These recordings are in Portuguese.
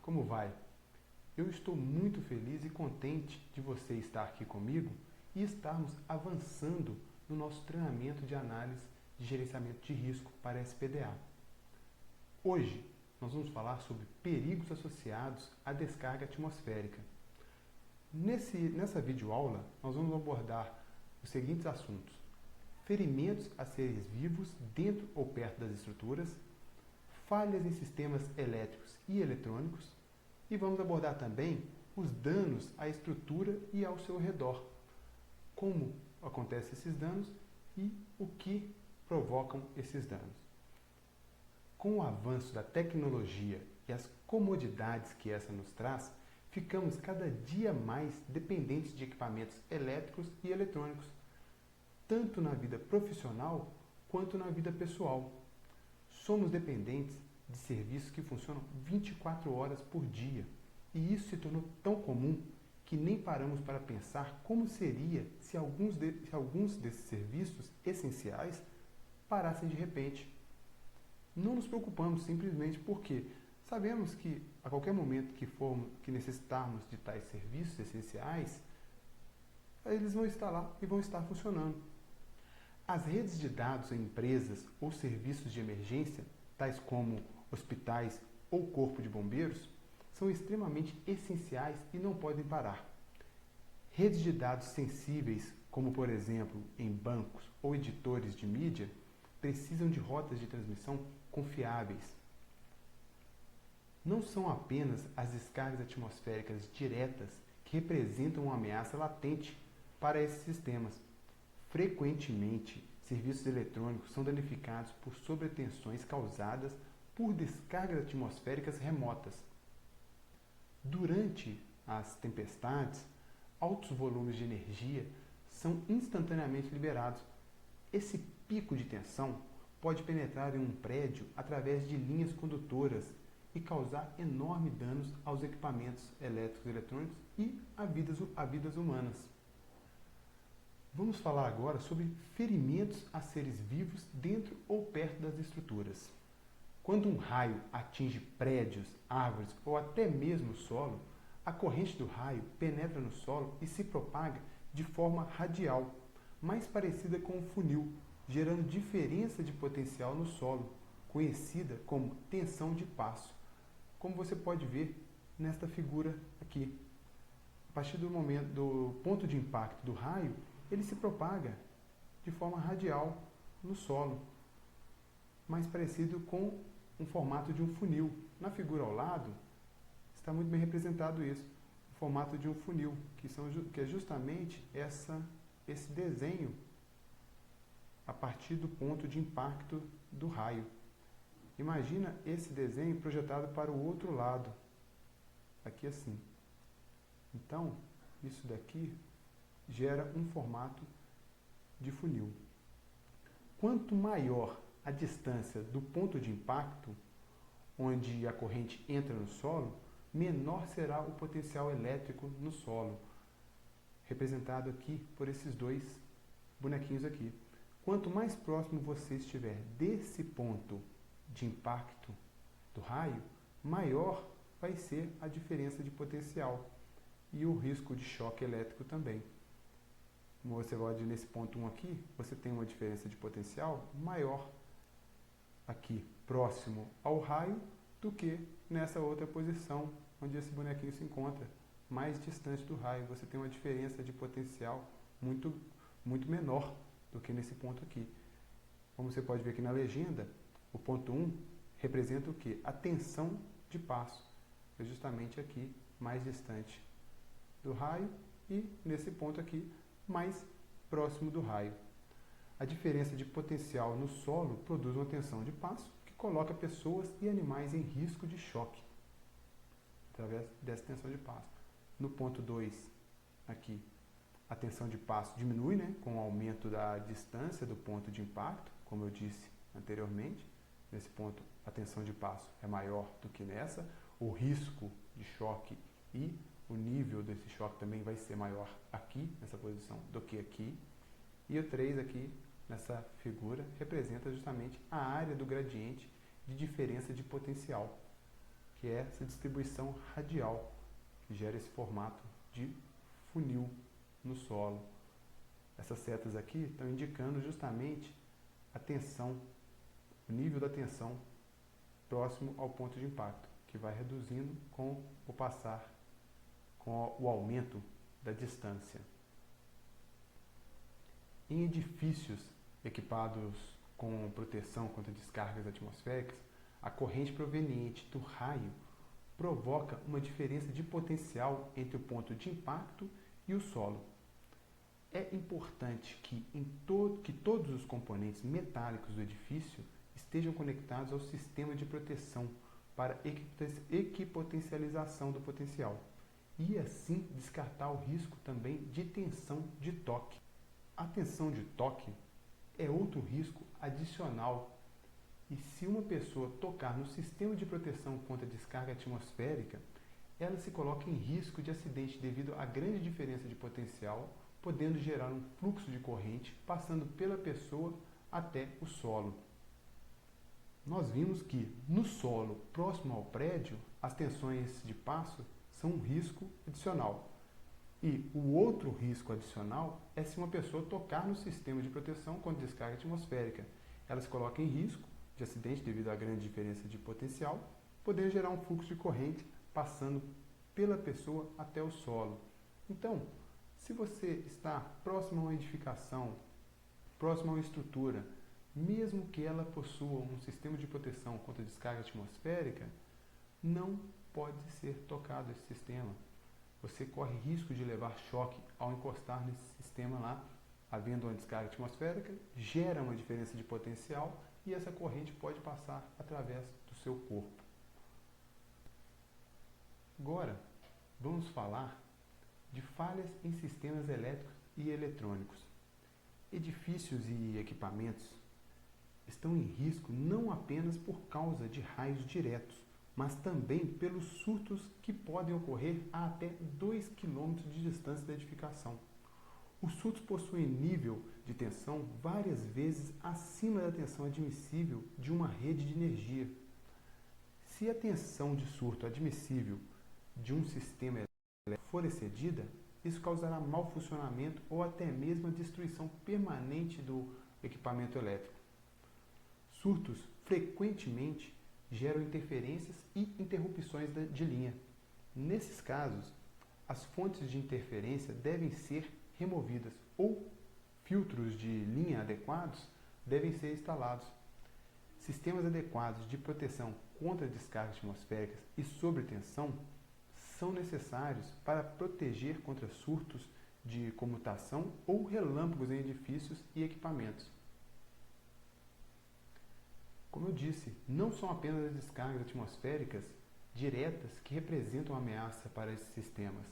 como vai? Eu estou muito feliz e contente de você estar aqui comigo e estarmos avançando no nosso treinamento de análise de gerenciamento de risco para SPDA. Hoje, nós vamos falar sobre perigos associados à descarga atmosférica. Nessa videoaula, nós vamos abordar os seguintes assuntos: ferimentos a seres vivos dentro ou perto das estruturas, falhas em sistemas elétricos e eletrônicos, e vamos abordar também os danos à estrutura e ao seu redor, como acontecem esses danos e o que provocam esses danos. Com o avanço da tecnologia e as comodidades que essa nos traz, ficamos cada dia mais dependentes de equipamentos elétricos e eletrônicos, tanto na vida profissional quanto na vida pessoal. Somos dependentes de serviços que funcionam 24 horas por dia, e isso se tornou tão comum que nem paramos para pensar como seria se alguns desses serviços essenciais parassem de repente. Não nos preocupamos simplesmente porque sabemos que a qualquer momento que necessitarmos de tais serviços essenciais, eles vão estar lá e vão estar funcionando. As redes de dados em empresas ou serviços de emergência, tais como hospitais ou corpo de bombeiros, são extremamente essenciais e não podem parar. Redes de dados sensíveis, como por exemplo em bancos ou editores de mídia, precisam de rotas de transmissão confiáveis. Não são apenas as descargas atmosféricas diretas que representam uma ameaça latente para esses sistemas. Frequentemente, serviços eletrônicos são danificados por sobretensões causadas por descargas atmosféricas remotas. Durante as tempestades, altos volumes de energia são instantaneamente liberados. Esse pico de tensão pode penetrar em um prédio através de linhas condutoras e causar enormes danos aos equipamentos elétricos e eletrônicos e a vidas humanas. Vamos falar agora sobre ferimentos a seres vivos dentro ou perto das estruturas. Quando um raio atinge prédios, árvores ou até mesmo o solo, a corrente do raio penetra no solo e se propaga de forma radial, mais parecida com um funil, gerando diferença de potencial no solo, conhecida como tensão de passo, como você pode ver nesta figura aqui. A partir do ponto de impacto do raio, ele se propaga de forma radial no solo, mais parecido com um formato de um funil. Na figura ao lado, está muito bem representado isso, o formato de um funil, que é justamente esse desenho a partir do ponto de impacto do raio. Imagina esse desenho projetado para o outro lado, aqui assim. Então, isso daqui gera um formato de funil. Quanto maior a distância do ponto de impacto, onde a corrente entra no solo, menor será o potencial elétrico no solo, representado aqui por esses dois bonequinhos aqui. Quanto mais próximo você estiver desse ponto de impacto do raio, maior vai ser a diferença de potencial e o risco de choque elétrico também. Como você pode ver nesse ponto 1 aqui, você tem uma diferença de potencial maior aqui próximo ao raio do que nessa outra posição onde esse bonequinho se encontra, mais distante do raio. Você tem uma diferença de potencial muito menor do que nesse ponto aqui. Como você pode ver aqui na legenda, o ponto 1 representa o que? A tensão de passo. É justamente aqui, mais distante do raio, e nesse ponto aqui, mais próximo do raio. A diferença de potencial no solo produz uma tensão de passo que coloca pessoas e animais em risco de choque através dessa tensão de passo. No ponto 2, aqui, a tensão de passo diminui, com o aumento da distância do ponto de impacto, como eu disse anteriormente. Nesse ponto, a tensão de passo é maior do que nessa. O risco de choque e o nível desse choque também vai ser maior aqui, nessa posição, do que aqui. E o 3 aqui, nessa figura, representa justamente a área do gradiente de diferença de potencial, que que é essa distribuição radial, que gera esse formato de funil no solo. Essas setas aqui estão indicando justamente a tensão, o nível da tensão próximo ao ponto de impacto, que vai reduzindo com o passar, com o aumento da distância. Em edifícios equipados com proteção contra descargas atmosféricas, a corrente proveniente do raio provoca uma diferença de potencial entre o ponto de impacto e o solo. É importante que todos os componentes metálicos do edifício estejam conectados ao sistema de proteção para equipotencialização do potencial e assim descartar o risco também de tensão de toque. A tensão de toque é outro risco adicional e se uma pessoa tocar no sistema de proteção contra descarga atmosférica, ela se coloca em risco de acidente devido à grande diferença de potencial, podendo gerar um fluxo de corrente passando pela pessoa até o solo. Nós vimos que no solo próximo ao prédio, as tensões de passo são um risco adicional. E o outro risco adicional é se uma pessoa tocar no sistema de proteção contra descarga atmosférica. Ela se coloca em risco de acidente devido à grande diferença de potencial, podendo gerar um fluxo de corrente passando pela pessoa até o solo. Então, se você está próximo a uma edificação, próximo a uma estrutura, mesmo que ela possua um sistema de proteção contra descarga atmosférica, não pode ser tocado esse sistema. Você corre risco de levar choque ao encostar nesse sistema lá, havendo uma descarga atmosférica, gera uma diferença de potencial e essa corrente pode passar através do seu corpo. Agora, vamos falar de falhas em sistemas elétricos e eletrônicos. Edifícios e equipamentos estão em risco não apenas por causa de raios diretos, mas também pelos surtos que podem ocorrer a até 2 km de distância da edificação. Os surtos possuem nível de tensão várias vezes acima da tensão admissível de uma rede de energia. Se a tensão de surto admissível de um sistema elétrico for excedida, isso causará mau funcionamento ou até mesmo a destruição permanente do equipamento elétrico. Surtos frequentemente geram interferências e interrupções de linha. Nesses casos, as fontes de interferência devem ser removidas ou filtros de linha adequados devem ser instalados. Sistemas adequados de proteção contra descargas atmosféricas e sobretensão são necessários para proteger contra surtos de comutação ou relâmpagos em edifícios e equipamentos. Como eu disse, não são apenas as descargas atmosféricas diretas que representam ameaça para esses sistemas.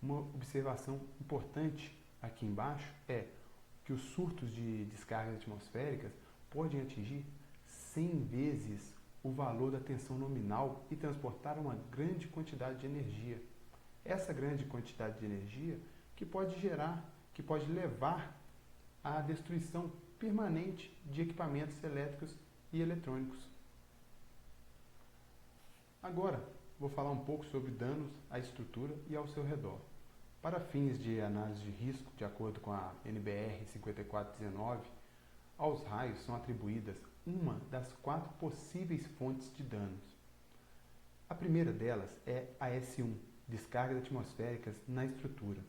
Uma observação importante aqui embaixo é que os surtos de descargas atmosféricas podem atingir 100 vezes o valor da tensão nominal e transportar uma grande quantidade de energia. Essa grande quantidade de energia que pode levar à destruição permanente de equipamentos elétricos e eletrônicos. Agora, vou falar um pouco sobre danos à estrutura e ao seu redor. Para fins de análise de risco, de acordo com a NBR 5419, aos raios são atribuídas uma das 4 possíveis fontes de danos. A primeira delas é a S1, descargas atmosféricas na estrutura.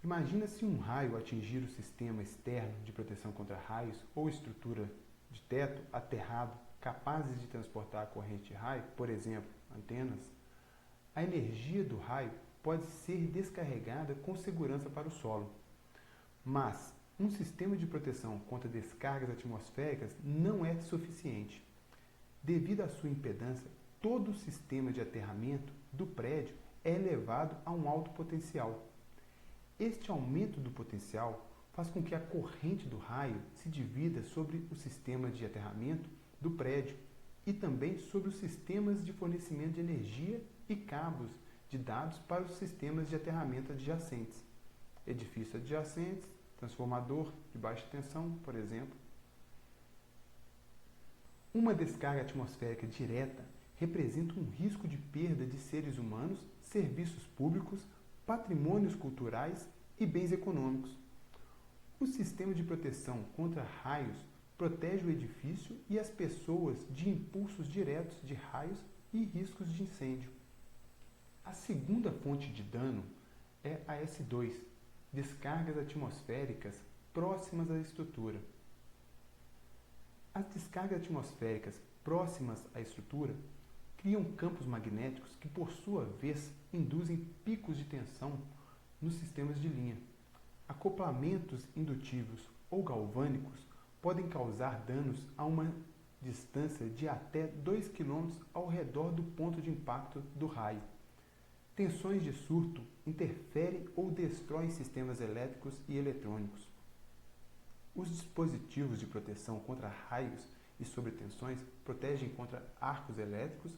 Imagina se um raio atingir o sistema externo de proteção contra raios ou estrutura de teto aterrado capazes de transportar a corrente de raio, por exemplo, antenas. A energia do raio pode ser descarregada com segurança para o solo. Mas um sistema de proteção contra descargas atmosféricas não é suficiente. Devido à sua impedância, todo o sistema de aterramento do prédio é elevado a um alto potencial. Este aumento do potencial faz com que a corrente do raio se divida sobre o sistema de aterramento do prédio e também sobre os sistemas de fornecimento de energia e cabos de dados para os sistemas de aterramento adjacentes, edifícios adjacentes, transformador de baixa tensão, por exemplo. Uma descarga atmosférica direta representa um risco de perda de seres humanos, serviços públicos, patrimônios culturais e bens econômicos. O sistema de proteção contra raios protege o edifício e as pessoas de impulsos diretos de raios e riscos de incêndio. A segunda fonte de dano é a S2, descargas atmosféricas próximas à estrutura. As descargas atmosféricas próximas à estrutura criam campos magnéticos que, por sua vez, induzem picos de tensão nos sistemas de linha. Acoplamentos indutivos ou galvânicos podem causar danos a uma distância de até 2 km ao redor do ponto de impacto do raio. Tensões de surto interferem ou destroem sistemas elétricos e eletrônicos. Os dispositivos de proteção contra raios e sobretensões protegem contra arcos elétricos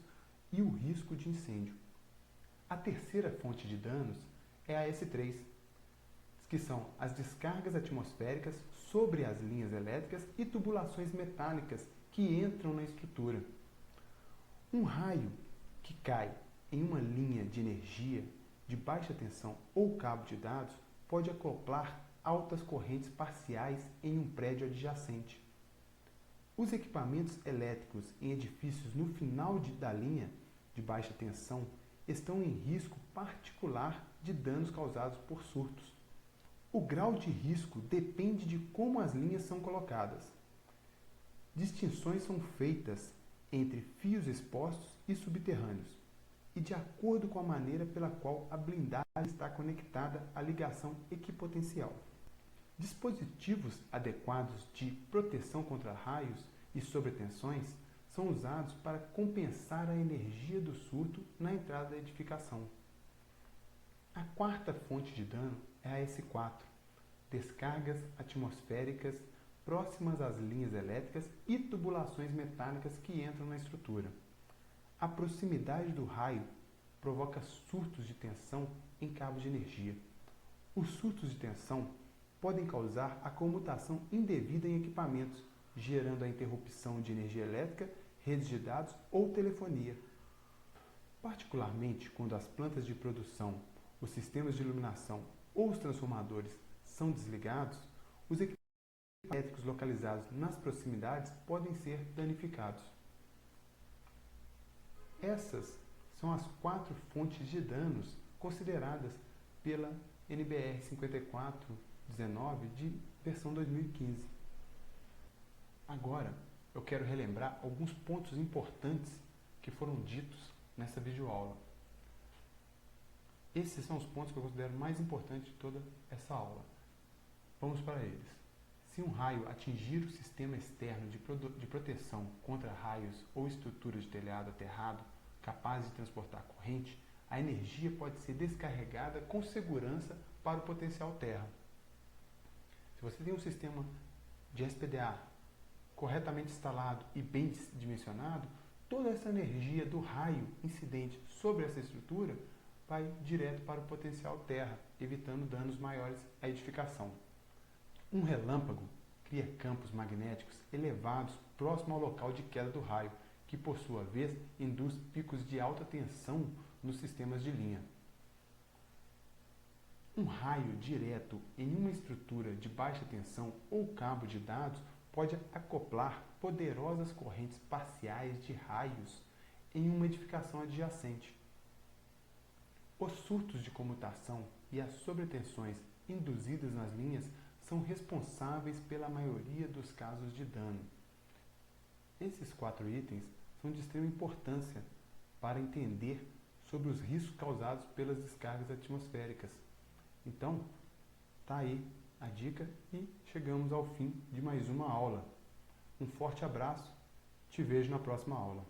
e o risco de incêndio. A terceira fonte de danos é a S3, que são as descargas atmosféricas sobre as linhas elétricas e tubulações metálicas que entram na estrutura. Um raio que cai em uma linha de energia de baixa tensão ou cabo de dados pode acoplar altas correntes parciais em um prédio adjacente. Os equipamentos elétricos em edifícios no final da linha de baixa tensão estão em risco particular de danos causados por surtos. O grau de risco depende de como as linhas são colocadas. Distinções são feitas entre fios expostos e subterrâneos, e de acordo com a maneira pela qual a blindagem está conectada à ligação equipotencial. Dispositivos adequados de proteção contra raios e sobretensões são usados para compensar a energia do surto na entrada da edificação. A quarta fonte de dano é a S4, descargas atmosféricas próximas às linhas elétricas e tubulações metálicas que entram na estrutura. A proximidade do raio provoca surtos de tensão em cabos de energia. Os surtos de tensão podem causar a comutação indevida em equipamentos, gerando a interrupção de energia elétrica, redes de dados ou telefonia. Particularmente quando as plantas de produção, os sistemas de iluminação ou os transformadores são desligados, os equipamentos elétricos localizados nas proximidades podem ser danificados. Essas são as 4 fontes de danos consideradas pela NBR 5419 de versão 2015. Agora, eu quero relembrar alguns pontos importantes que foram ditos nessa videoaula. Esses são os pontos que eu considero mais importantes de toda essa aula. Vamos para eles. Se um raio atingir o sistema externo de proteção contra raios ou estrutura de telhado aterrado capazes de transportar corrente, a energia pode ser descarregada com segurança para o potencial terra. Se você tem um sistema de SPDA corretamente instalado e bem dimensionado, toda essa energia do raio incidente sobre essa estrutura vai direto para o potencial terra, evitando danos maiores à edificação. Um relâmpago cria campos magnéticos elevados próximo ao local de queda do raio, que por sua vez induz picos de alta tensão nos sistemas de linha. Um raio direto em uma estrutura de baixa tensão ou cabo de dados pode acoplar poderosas correntes parciais de raios em uma edificação adjacente. Os surtos de comutação e as sobretensões induzidas nas linhas são responsáveis pela maioria dos casos de dano. Esses 4 itens são de extrema importância para entender sobre os riscos causados pelas descargas atmosféricas. Então, tá aí a dica e chegamos ao fim de mais uma aula. Um forte abraço, te vejo na próxima aula.